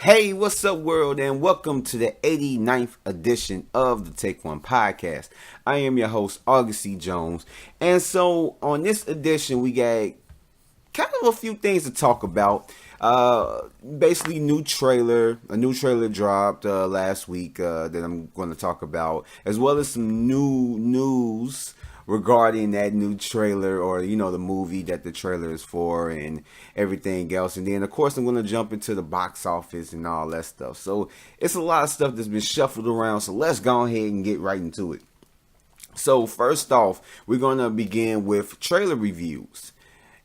Hey, what's up, world, and welcome to the 89th edition of the Take One podcast. I am your host, August C. Jones, and so on this edition, we got kind of a few things to talk about. Basically, a new trailer dropped last week that I'm going to talk about, as well as some new news regarding that new trailer, or the movie that the trailer is for, and everything else. And then of course I'm going to jump into the box office and all that stuff. So it's a lot of stuff that's been shuffled around, so let's go ahead and get right into it. So first off, we're going to begin with trailer reviews.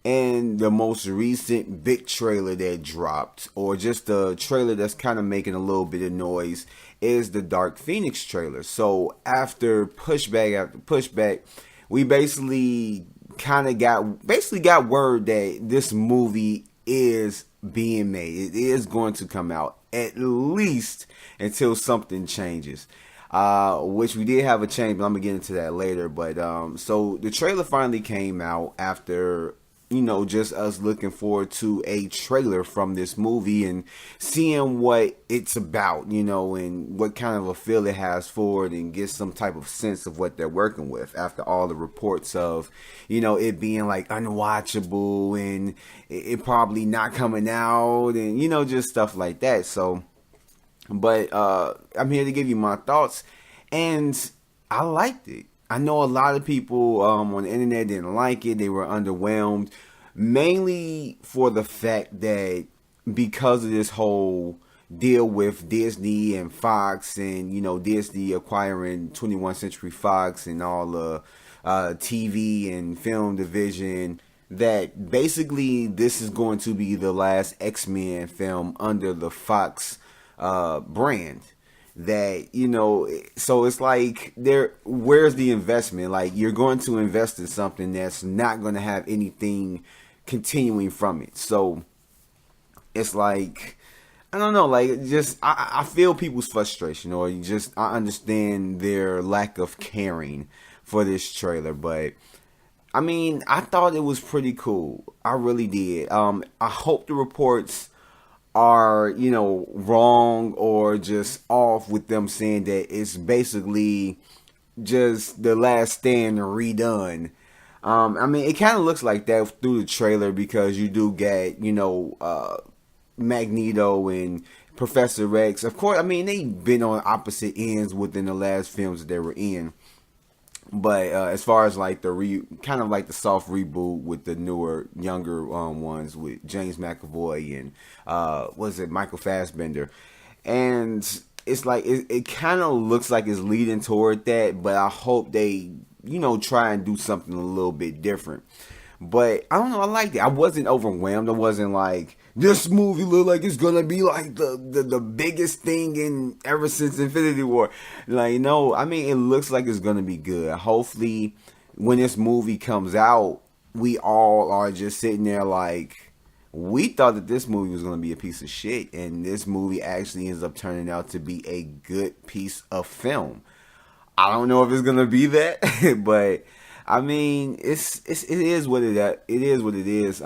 And the most recent big trailer that dropped, or just a trailer that's kind of making a little bit of noise, is the Dark Phoenix trailer. So after pushback, we basically got word that this movie is being made. It is going to come out, at least until something changes. Which we did have a change, but I'm gonna get into that later. But so the trailer finally came out after just us looking forward to a trailer from this movie and seeing what it's about, and what kind of a feel it has for it, and get some type of sense of what they're working with after all the reports of, it being like unwatchable and it probably not coming out, and, just stuff like that. So, but I'm here to give you my thoughts, and I liked it. I know a lot of people on the internet didn't like it. They were underwhelmed, mainly for the fact that because of this whole deal with Disney and Fox, and Disney acquiring 21st Century Fox and all the TV and film division, that basically this is going to be the last X-Men film under the Fox brand. That so it's like, where's the investment? Like, you're going to invest in something that's not going to have anything continuing from it. So it's like, I don't know, like, just I feel people's frustration, or I understand their lack of caring for this trailer. But I mean, I thought it was pretty cool. I really did. I hope the reports are wrong, or just off with them saying that it's basically just the Last Stand redone. I mean, it kind of looks like that through the trailer, because you do get Magneto and Professor X. Of course, I mean, they've been on opposite ends within the last films that they were in. But as far as like the kind of like the soft reboot with the younger ones with James McAvoy and Michael Fassbender, and it's like it kind of looks like it's leading toward that. But I hope they try and do something a little bit different. But I don't know, I liked it. I wasn't overwhelmed. I wasn't like, this movie look like it's gonna be like the biggest thing in ever since Infinity War. Like, no, I mean, it looks like it's gonna be good. Hopefully, when this movie comes out, we all are just sitting there like, we thought that this movie was gonna be a piece of shit, and this movie actually ends up turning out to be a good piece of film. I don't know if it's gonna be that, but I mean, it is what it is.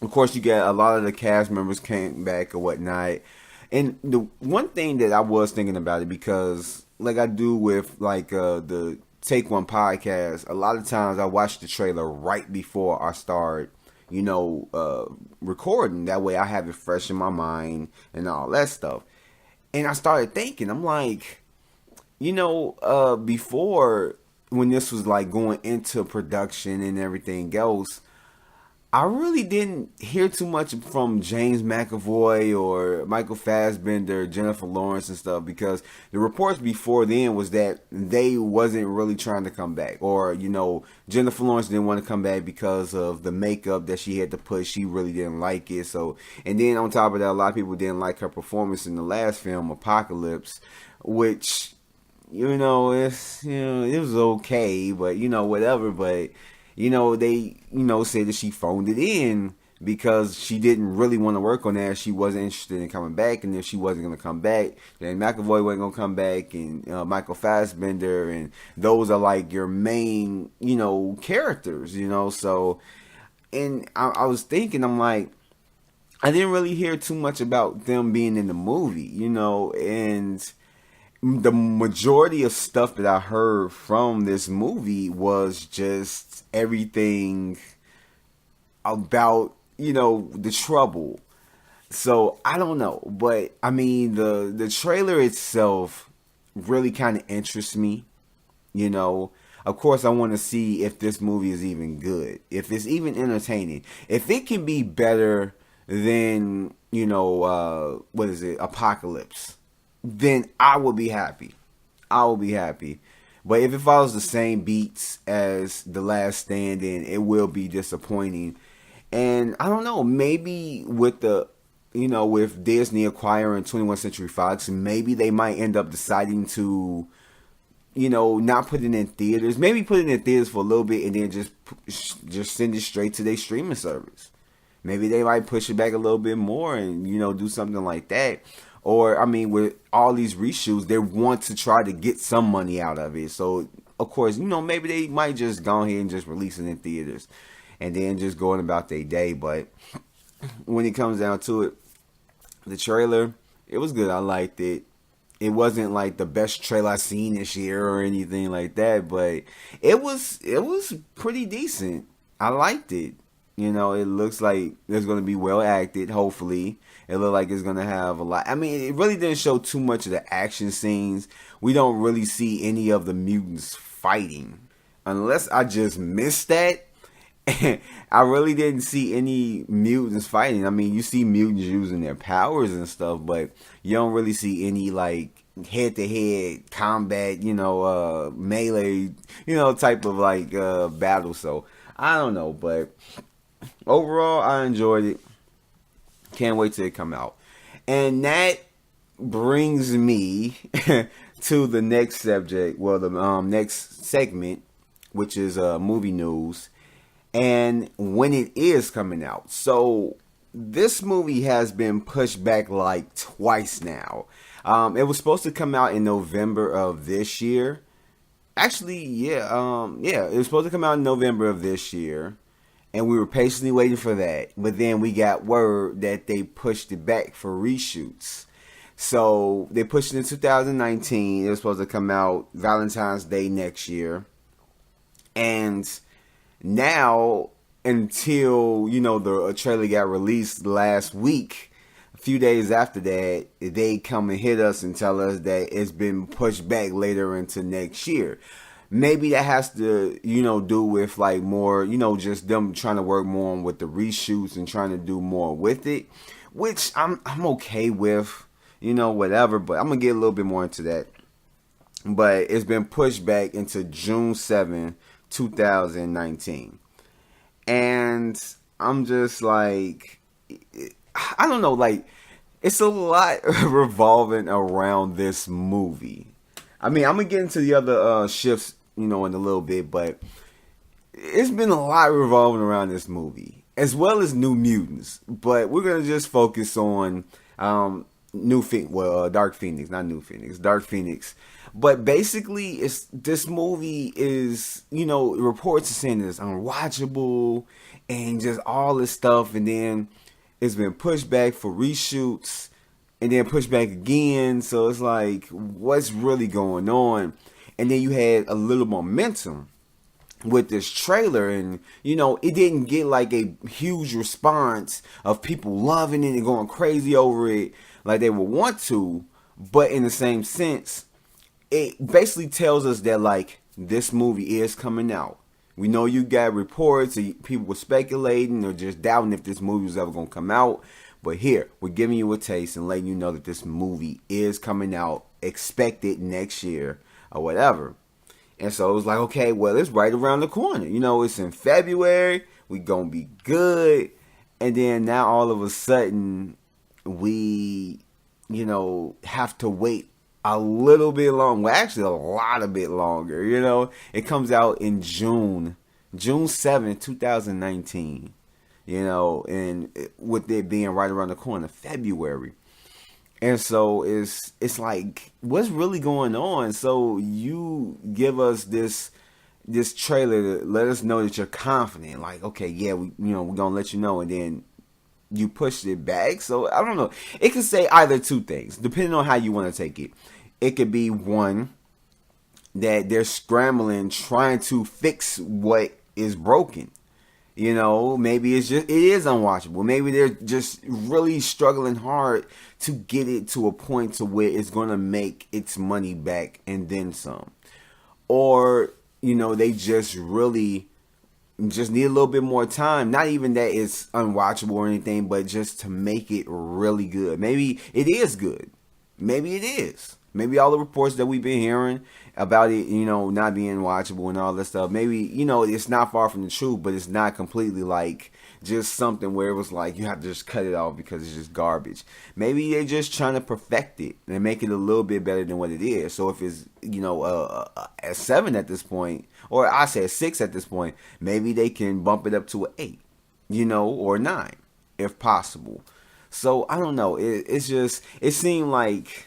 Of course, you got a lot of the cast members came back or whatnot. And the one thing that I was thinking about it, because like I do with like the Take One podcast, a lot of times I watch the trailer right before I start, recording. That way I have it fresh in my mind and all that stuff. And I started thinking, I'm like, before, when this was like going into production and everything else, I really didn't hear too much from James McAvoy or Michael Fassbender, Jennifer Lawrence and stuff, because the reports before then was that they wasn't really trying to come back, or Jennifer Lawrence didn't want to come back because of the makeup that she had to put. She really didn't like it. So, and then on top of that, a lot of people didn't like her performance in the last film, Apocalypse, which it was okay, but whatever. But they said that she phoned it in because she didn't really want to work on that. She wasn't interested in coming back, and if she wasn't going to come back, then McAvoy wasn't going to come back, and Michael Fassbender, and those are like your main characters. So, and I was thinking, I'm like, I didn't really hear too much about them being in the movie, and the majority of stuff that I heard from this movie was just everything about, the trouble. So I don't know, but I mean the trailer itself really kind of interests me. Of course, I want to see if this movie is even good, if it's even entertaining, if it can be better than what is it, Apocalypse, then I will be happy. I will be happy. But if it follows the same beats as The Last Stand, then it will be disappointing. And I don't know, maybe with with Disney acquiring 21st Century Fox, maybe they might end up deciding to, not put it in theaters. Maybe put it in theaters for a little bit and then just send it straight to their streaming service. Maybe they might push it back a little bit more and, do something like that. Or, I mean, with all these reshoots, they want to try to get some money out of it. So, of course, maybe they might just go ahead and just release it in theaters and then just going about their day. But when it comes down to it, the trailer, it was good. I liked it. It wasn't like the best trailer I've seen this year or anything like that, but it was pretty decent. I liked it. It looks like it's going to be well acted, hopefully. It looked like it's going to have a lot. I mean, it really didn't show too much of the action scenes. We don't really see any of the mutants fighting. Unless I just missed that. I really didn't see any mutants fighting. I mean, you see mutants using their powers and stuff, but you don't really see any, like, head-to-head combat, melee, type of, like, battle. So, I don't know, but overall, I enjoyed it. Can't wait till it come out. And that brings me to the next subject, well, the next segment, which is movie news, and when it is coming out. So this movie has been pushed back like twice now. It was supposed to come out in November of this year. Actually, it was supposed to come out in November of this year. And we were patiently waiting for that. But then we got word that they pushed it back for reshoots. So they pushed it in 2019. It was supposed to come out Valentine's Day next year. And now, until, the trailer got released last week, a few days after that, they come and hit us and tell us that it's been pushed back later into next year. Maybe that has to, do with like more, just them trying to work more on with the reshoots and trying to do more with it, which I'm okay with, whatever, but I'm going to get a little bit more into that. But it's been pushed back into June 7, 2019. And I'm just like, I don't know, like, it's a lot revolving around this movie. I mean, I'm going to get into the other shifts, in a little bit, but it's been a lot revolving around this movie, as well as New Mutants. But we're going to just focus on Dark Phoenix, not New Phoenix, Dark Phoenix. But basically, this movie is, reports are saying it's unwatchable and just all this stuff, and then it's been pushed back for reshoots, and then pushed back again. So it's like, what's really going on? And then you had a little momentum with this trailer, and it didn't get like a huge response of people loving it and going crazy over it like they would want to. But in the same sense, it basically tells us that like this movie is coming out. We know you got reports, people were speculating or just doubting if this movie was ever going to come out. But here, we're giving you a taste and letting you know that this movie is coming out. Expect it next year or whatever. And so it was like, okay, well, it's right around the corner. It's in February. We gonna be good. And then now all of a sudden, we, have to wait a little bit long. Well, actually a lot of bit longer, It comes out in June 7th, 2019. And with it being right around the corner, February. And so it's like, what's really going on? So you give us this trailer to let us know that you're confident. Like, okay, yeah, we're gonna let you know, and then you pushed it back. So I don't know. It could say either two things, depending on how you want to take it. It could be one, that they're scrambling trying to fix what is broken. You know, maybe it is unwatchable. Maybe they're just really struggling hard to get it to a point to where it's going to make its money back and then some. Or, you know, they just really just need a little bit more time. Not even that it's unwatchable or anything, but just to make it really good. Maybe it is good. Maybe it is. Maybe all the reports that we've been hearing about it, you know, not being watchable and all that stuff, maybe, you know, it's not far from the truth, but it's not completely like just something where it was like you have to just cut it off because it's just garbage. Maybe they're just trying to perfect it and make it a little bit better than what it is. So if it's, you know, a 7 at this point, or I say a 6 at this point, maybe they can bump it up to an 8, you know, or 9 if possible. So I don't know. It's just, it seemed like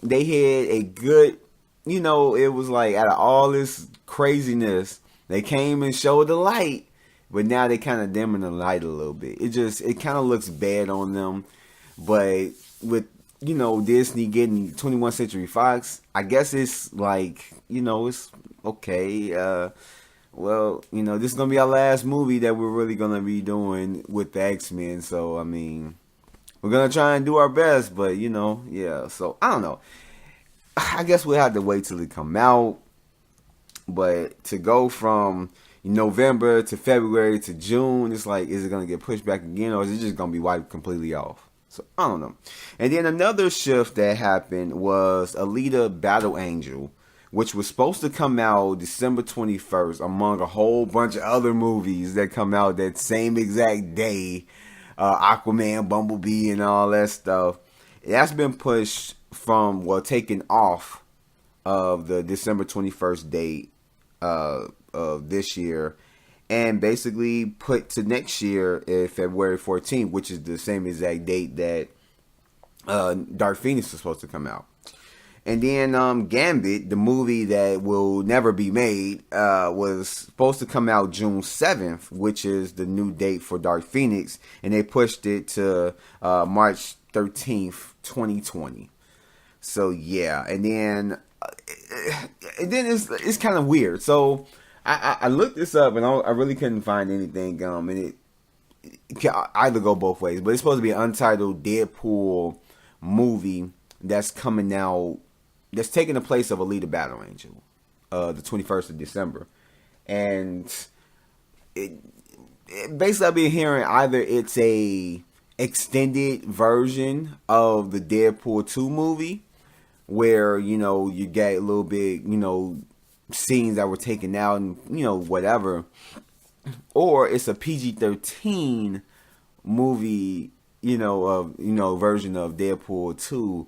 they had a good, you know, it was like out of all this craziness, they came and showed the light, but now they kind of dimming the light a little bit. It kind of looks bad on them. But with, you know, Disney getting 21st Century Fox, I guess it's like, you know, it's okay. Well, you know, this is going to be our last movie that we're really going to be doing with the X-Men. So, I mean, we're going to try and do our best, but, you know, yeah. So, I don't know. I guess we'll have to wait till it come out. But to go from November to February to June, it's like, is it going to get pushed back again, or is it just going to be wiped completely off? So, I don't know. And then another shift that happened was Alita Battle Angel, which was supposed to come out December 21st among a whole bunch of other movies that come out that same exact day. Aquaman, Bumblebee, and all that stuff. That's been pushed from, well, taken off of the December 21st date of this year, and basically put to next year, February 14th, which is the same exact date that Dark Phoenix was supposed to come out. And then Gambit, the movie that will never be made, was supposed to come out June 7th, which is the new date for Dark Phoenix. And they pushed it to March 13th, 2020. So, yeah. And then it's kind of weird. So, I looked this up, and I really couldn't find anything. And it can either go both ways. But it's supposed to be an untitled Deadpool movie that's coming out, that's taking the place of Alita Battle Angel, the 21st of December. And basically I've been hearing either it's a extended version of the Deadpool 2 movie, where, you know, you get a little bit, you know, scenes that were taken out and, you know, whatever. Or it's a PG-13 movie, you know, version of Deadpool 2,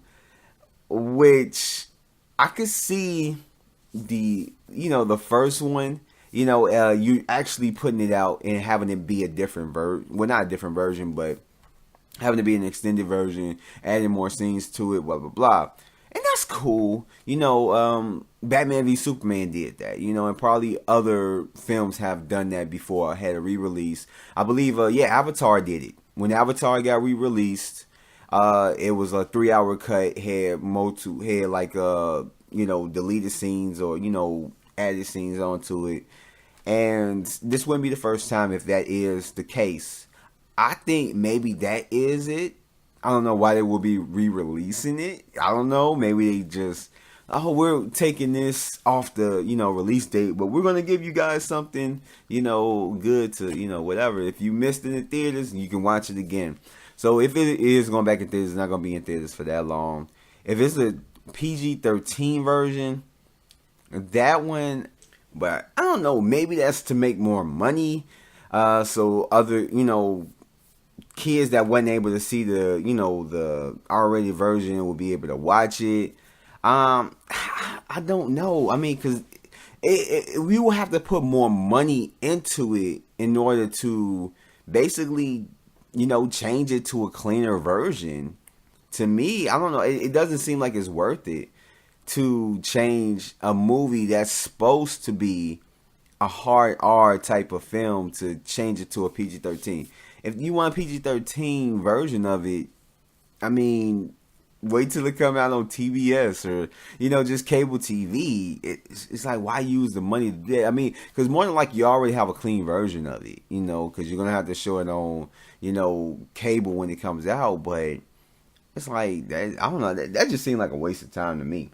which I could see the first one, you actually putting it out and having it be a different version. Well, not a different version, but having it be an extended version, adding more scenes to it, blah, blah, blah. And that's cool. Batman v Superman did that, and probably other films have done that before, had a re-release. I believe, Avatar did it. When Avatar got re-released, it was a 3-hour cut, had deleted scenes or, added scenes onto it. And this wouldn't be the first time if that is the case. I think maybe that is it. I don't know why they will be re-releasing it. I don't know. Maybe they just, we're taking this off the, release date, but we're going to give you guys something, good to, whatever. If you missed it in the theaters, you can watch it again. So if it is going back in theaters, it's not going to be in theaters for that long. If it's a PG-13 version, that one, but I don't know, maybe that's to make more money. So other, kids that wasn't able to see the R-rated version will be able to watch it. I don't know. I mean, because we will have to put more money into it in order to basically, change it to a cleaner version. To me, I don't know. It doesn't seem like it's worth it to change a movie that's supposed to be a hard R type of film to change it to a PG-13. if you want a PG-13 version of it, I mean, wait till it come out on TBS or just cable TV. It's like, why use the money? I mean, because more than likely you already have a clean version of it, because you're gonna have to show it on cable when it comes out. But it's like that. I don't know. That just seemed like a waste of time to me.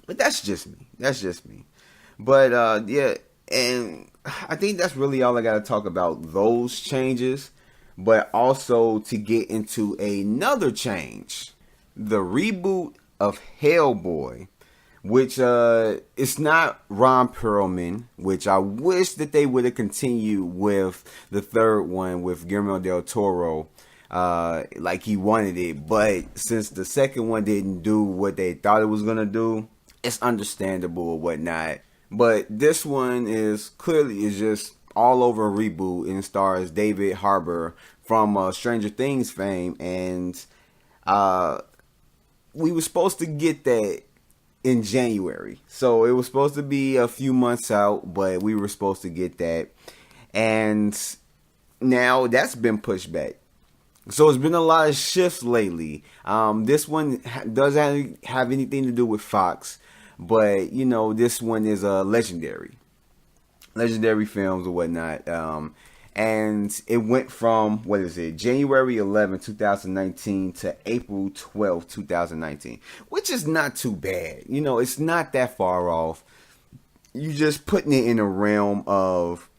But that's just me. That's just me. But yeah, and I think that's really all I got to talk about, those changes. But also to get into another change, the reboot of Hellboy, which it's not Ron Perlman, which I wish that they would have continued with the third one with Guillermo del Toro, like he wanted it. But since the second one didn't do what they thought it was gonna do, it's understandable or whatnot. But this one is just all over a reboot, and stars David Harbour from Stranger Things fame, and we were supposed to get that in January. So it was supposed to be a few months out, but we were supposed to get that. And now that's been pushed back. So it's been a lot of shifts lately. This one doesn't have anything to do with Fox, but this one is Legendary Films or whatnot. And it went from, January 11, 2019 to April 12, 2019, which is not too bad. It's not that far off. You just putting it in a realm of,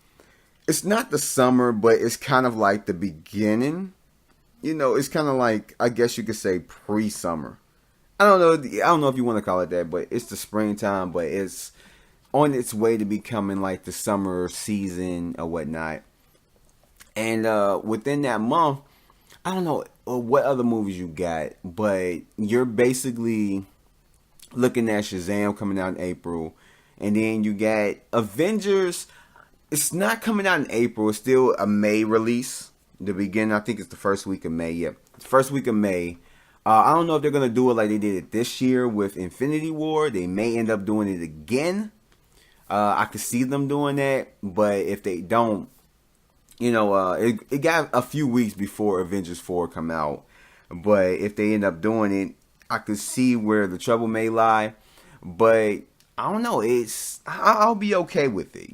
it's not the summer, but it's kind of like the beginning. It's kind of like, I guess you could say pre-summer. I don't know if you want to call it that, but it's the springtime, but it's on its way to becoming like the summer season or whatnot. And within that month, I don't know what other movies you got, but you're basically looking at Shazam coming out in April. And then you got Avengers. It's not coming out in April. It's still a May release. The beginning, I think it's the first week of May. Yeah, the first week of May. I don't know if they're going to do it like they did it this year with Infinity War. They may end up doing it again. I could see them doing that. But if they don't, it got a few weeks before Avengers 4 come out. But if they end up doing it, I could see where the trouble may lie. But I don't know. I'll be okay with it.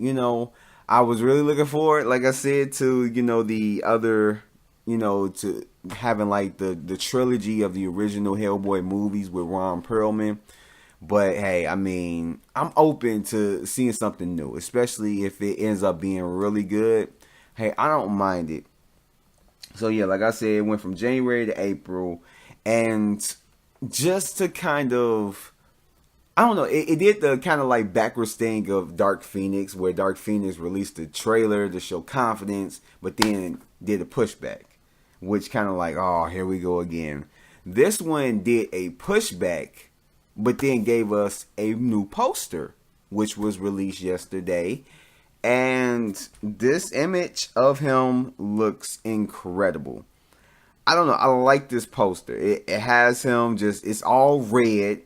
I was really looking forward, like I said, to, the other, to having like the trilogy of the original Hellboy movies with Ron Perlman. But hey, I mean, I'm open to seeing something new, especially if it ends up being really good. Hey, I don't mind it. So yeah, like I said, it went from January to April. And just to kind of, I don't know, it did the kind of like backwards thing of Dark Phoenix, where Dark Phoenix released a trailer to show confidence, but then did a pushback, which kind of like, oh, here we go again. This one did a pushback, but then gave us a new poster, which was released yesterday. And this image of him looks incredible. I don't know. I like this poster. It has him it's all red.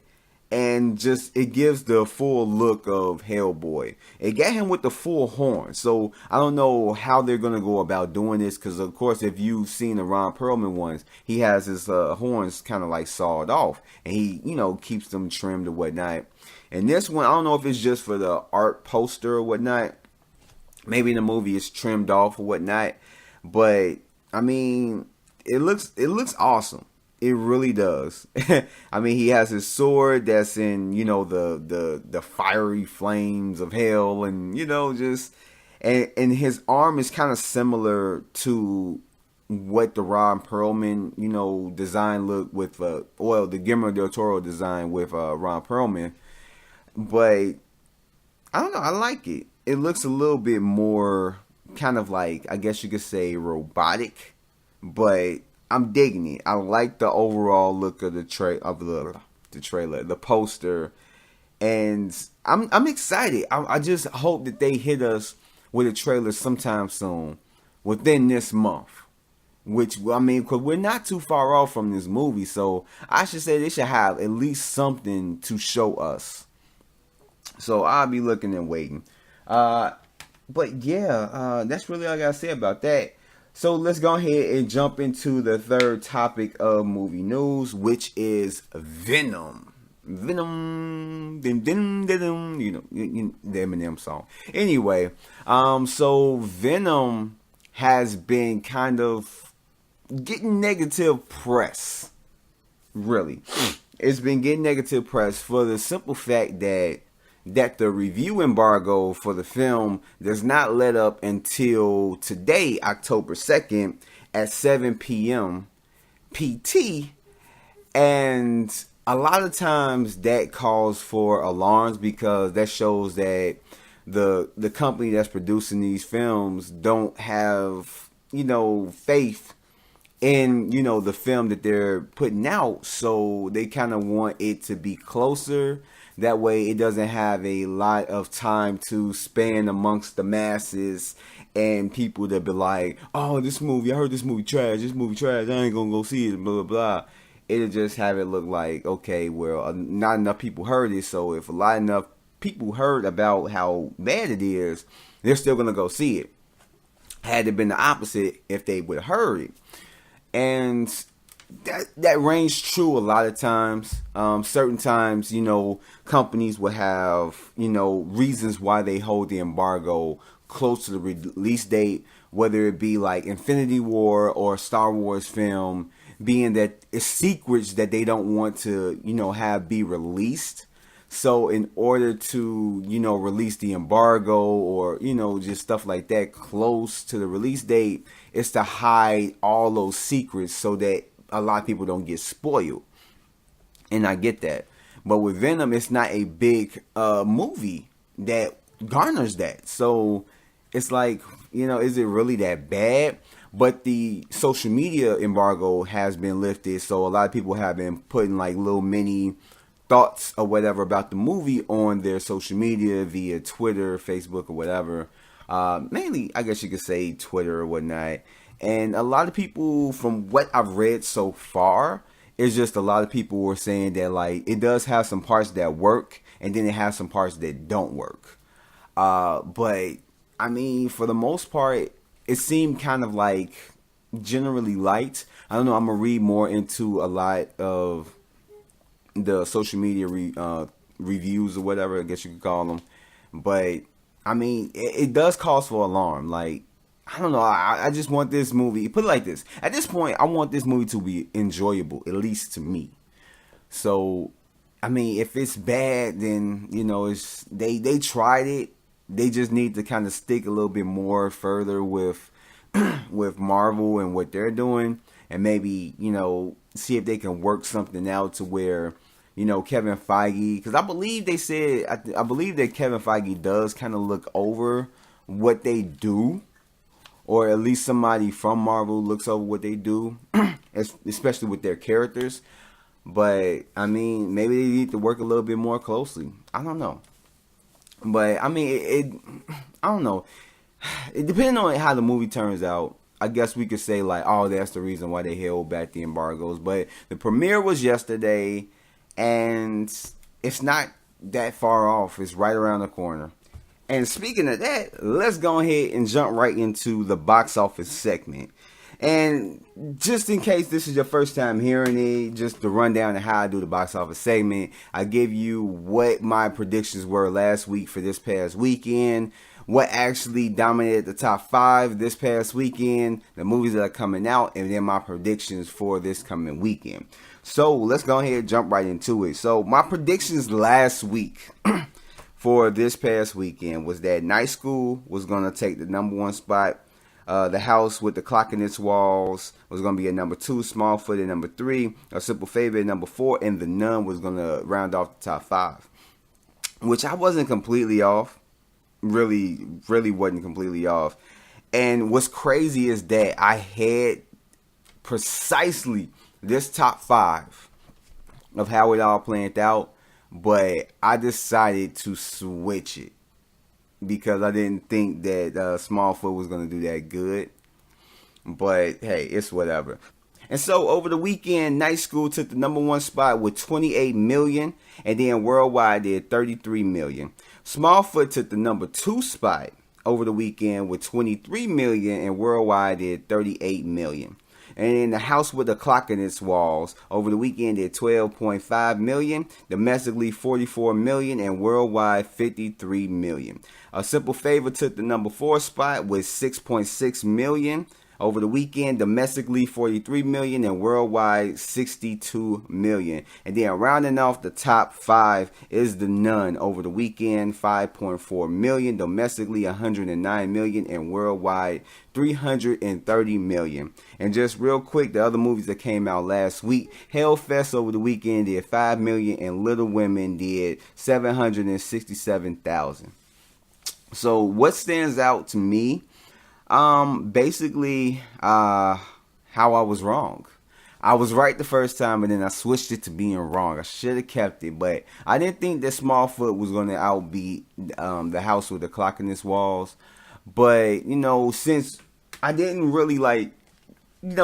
And just, it gives the full look of Hellboy. It got him with the full horn. So, I don't know how they're going to go about doing this. Because, of course, if you've seen the Ron Perlman ones, he has his horns kind of like sawed off. And he, keeps them trimmed or whatnot. And this one, I don't know if it's just for the art poster or whatnot. Maybe the movie is trimmed off or whatnot. But, I mean, it looks awesome. It really does. I mean, he has his sword that's in, the fiery flames of hell, and and his arm is kind of similar to what the Ron Perlman, design look with the Guillermo del Toro design with Ron Perlman. But I don't know, I like it. It looks a little bit more kind of like, I guess you could say, robotic, but I'm digging it. I like the overall look of the trailer, the poster, and I'm excited. I just hope that they hit us with a trailer sometime soon, within this month. Which, I mean, because we're not too far off from this movie, so I should say they should have at least something to show us. So I'll be looking and waiting. But yeah, that's really all I gotta say about that. So let's go ahead and jump into the third topic of movie news, which is Venom. Venom, dim, dim, dim, dim, the Eminem song. Anyway, so Venom has been kind of getting negative press. Really, it's been getting negative press for the simple fact that the review embargo for the film does not let up until today, October 2nd at 7 p.m. PT. And a lot of times that calls for alarms because that shows that the company that's producing these films don't have, faith in, the film that they're putting out. So they kind of want it to be closer. That way it doesn't have a lot of time to span amongst the masses and people that be like, oh, I heard this movie trash, I ain't gonna go see it, blah, blah, blah. It'll just have it look like, okay, well, not enough people heard it, so if a lot enough people heard about how bad it is, they're still gonna go see it. Had it been the opposite, if they would have heard it. And that reigns true a lot of times. Certain times, companies will have, reasons why they hold the embargo close to the release date, whether it be like Infinity War or Star Wars film, being that it's secrets that they don't want to, have be released. So in order to, release the embargo or, just stuff like that close to the release date, it's to hide all those secrets so that a lot of people don't get spoiled. And I get that. But with Venom, it's not a big movie that garners that. So it's like, is it really that bad? But the social media embargo has been lifted. So a lot of people have been putting like little mini thoughts or whatever about the movie on their social media via Twitter, Facebook, or whatever. Mainly, I guess you could say Twitter or whatnot. And a lot of people, from what I've read so far, it's just a lot of people were saying that like it does have some parts that work, and then it has some parts that don't work. But I mean, for the most part, it seemed kind of like generally light. I don't know. I'm gonna read more into a lot of the social media reviews or whatever, I guess you could call them. But I mean, it does cause for alarm. Like, I don't know. I just want this movie. Put it like this. At this point, I want this movie to be enjoyable, at least to me. So, I mean, if it's bad, then it's they tried it. They just need to kind of stick a little bit more further with with Marvel and what they're doing, and maybe see if they can work something out to where Kevin Feige, because I believe they said I believe that Kevin Feige does kind of look over what they do. Or at least somebody from Marvel looks over what they do, especially with their characters. But, I mean, maybe they need to work a little bit more closely. I don't know. But, I mean, I don't know. It depending on how the movie turns out, I guess we could say, like, oh, that's the reason why they held back the embargoes. But the premiere was yesterday, and it's not that far off. It's right around the corner. And speaking of that, let's go ahead and jump right into the box office segment. And just in case this is your first time hearing it, just to run down of how I do the box office segment, I give you what my predictions were last week for this past weekend, what actually dominated the top 5 this past weekend, the movies that are coming out, and then my predictions for this coming weekend. So let's go ahead and jump right into it. So my predictions last week for this past weekend was that Night School was going to take the number 1 spot. The House with the Clock in its Walls was going to be at number 2. Smallfoot at number 3. A Simple Favor at number 4. And The Nun was going to round off the top 5. Which I wasn't completely off. Really wasn't completely off. And what's crazy is that I had precisely this top 5 of how it all planned out. But I decided to switch it because I didn't think that Smallfoot was going to do that good. But hey, it's whatever. And so over the weekend, Night School took the number 1 spot with 28 million, and then worldwide did 33 million. Smallfoot took the number 2 spot over the weekend with 23 million, and worldwide did 38 million. And in The House with a Clock in Its Walls, over the weekend did 12.5 million, domestically 44 million, and worldwide 53 million. A Simple Favor took the number 4 spot with 6.6 million. Over the weekend, domestically 43 million and worldwide 62 million. And then rounding off the top 5 is The Nun. Over the weekend, 5.4 million, domestically 109 million and worldwide 330 million. And just real quick, the other movies that came out last week, Hellfest over the weekend did 5 million and Little Women did 767,000. So what stands out to me? Basically, how I was wrong. I was right the first time, and then I switched it to being wrong. I should have kept it, but I didn't think that Smallfoot was going to outbeat The House with the Clock in Its Walls. But, since I didn't really,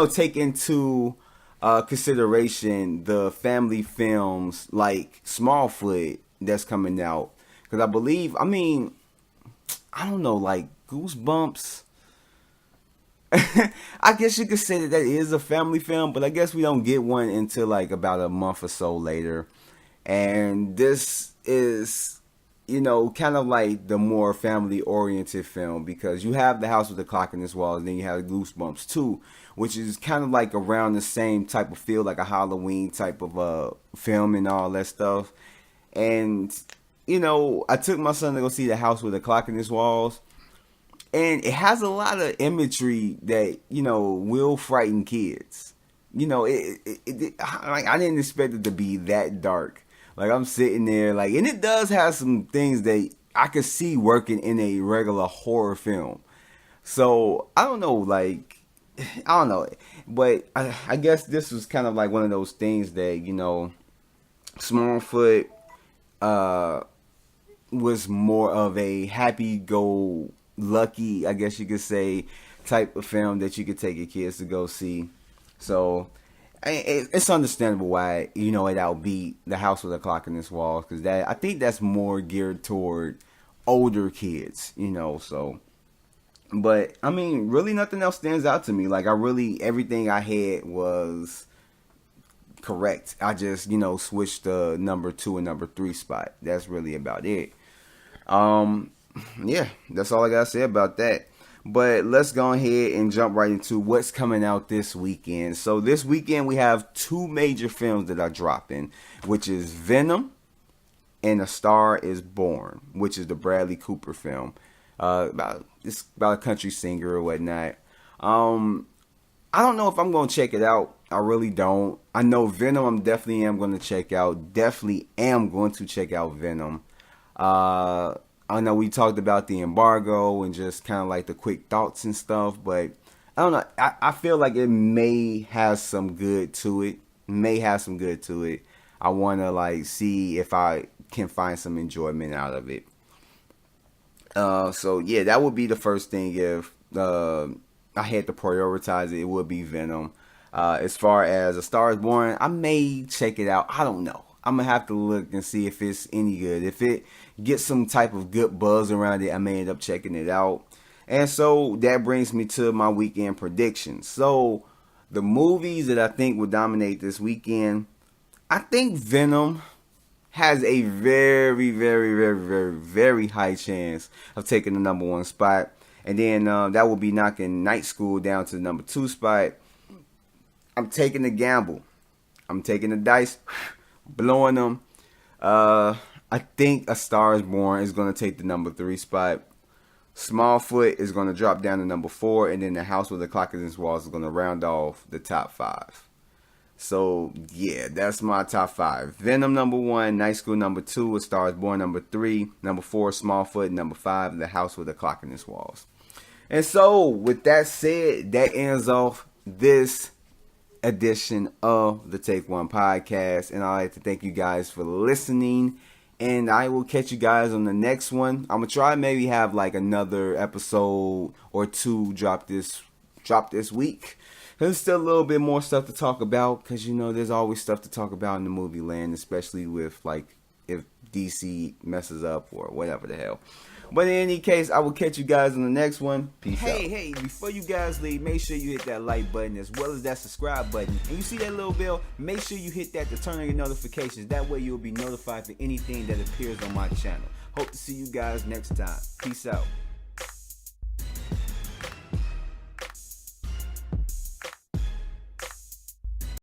take into consideration the family films like Smallfoot that's coming out. Because I believe, I don't know, like Goosebumps. I guess you could say that is a family film, but I guess we don't get one until like about a month or so later. And this is, kind of like the more family oriented film, because you have The House with the Clock in Its Walls, and then you have Goosebumps too, which is kind of like around the same type of feel, like a Halloween type of film and all that stuff. And, I took my son to go see The House with the Clock in Its Walls. And it has a lot of imagery that, will frighten kids. I didn't expect it to be that dark. Like, I'm sitting there, and it does have some things that I could see working in a regular horror film. So, I don't know, But I guess this was kind of like one of those things that, Smallfoot was more of a happy-go-lucky, I guess you could say, type of film that you could take your kids to go see. So it's understandable why it outbeat The House with a Clock in Its Walls, because I think that's more geared toward older kids, So, but really nothing else stands out to me. Everything I had was correct. I just switched the number 2 and number 3 spot. That's really about it. Yeah, that's all I gotta say about that. But let's go ahead and jump right into what's coming out this weekend. So this weekend we have 2 major films that are dropping, which is Venom and A Star Is Born, which is the Bradley Cooper film. About a country singer or whatnot. I don't know if I'm gonna check it out. I really don't. I know Venom I definitely am going to check out. Definitely am going to check out Venom. I know we talked about the embargo and just kind of like the quick thoughts and stuff, but I don't know. I feel like it may have some good to it. I want to see if I can find some enjoyment out of it. So yeah, that would be the first thing. If I had to prioritize it, it would be Venom. As far as A Star Is Born, I may check it out. I don't know. I'm going to have to look and see if it's any good. If it gets some type of good buzz around it, I may end up checking it out. And so that brings me to my weekend predictions. So the movies that I think will dominate this weekend, I think Venom has a very, very, very, very, very high chance of taking the number 1 spot. And then that will be knocking Night School down to the number 2 spot. I'm taking the gamble. I'm taking the dice, blowing them. I think A Star Is Born is going to take the number 3 spot. Smallfoot is going to drop down to number 4. And then The House with the Clock in Its Walls is going to round off the top 5. So, yeah, that's my top 5. Venom number 1, Night School number 2, A Star Is Born number 3, number 4, Smallfoot, number 5, The House with the Clock in Its Walls. And so, with that said, that ends off this edition of the Take One podcast, and I'd like to thank you guys for listening, and I will catch you guys on the next one. I'm gonna try maybe have another episode or 2 drop this week. There's still a little bit more stuff to talk about, because there's always stuff to talk about in the movie land, especially with if DC messes up or whatever the hell. But in any case, I will catch you guys in the next one. Peace out. Hey, before you guys leave, make sure you hit that like button as well as that subscribe button. And you see that little bell? Make sure you hit that to turn on your notifications. That way you'll be notified for anything that appears on my channel. Hope to see you guys next time. Peace out.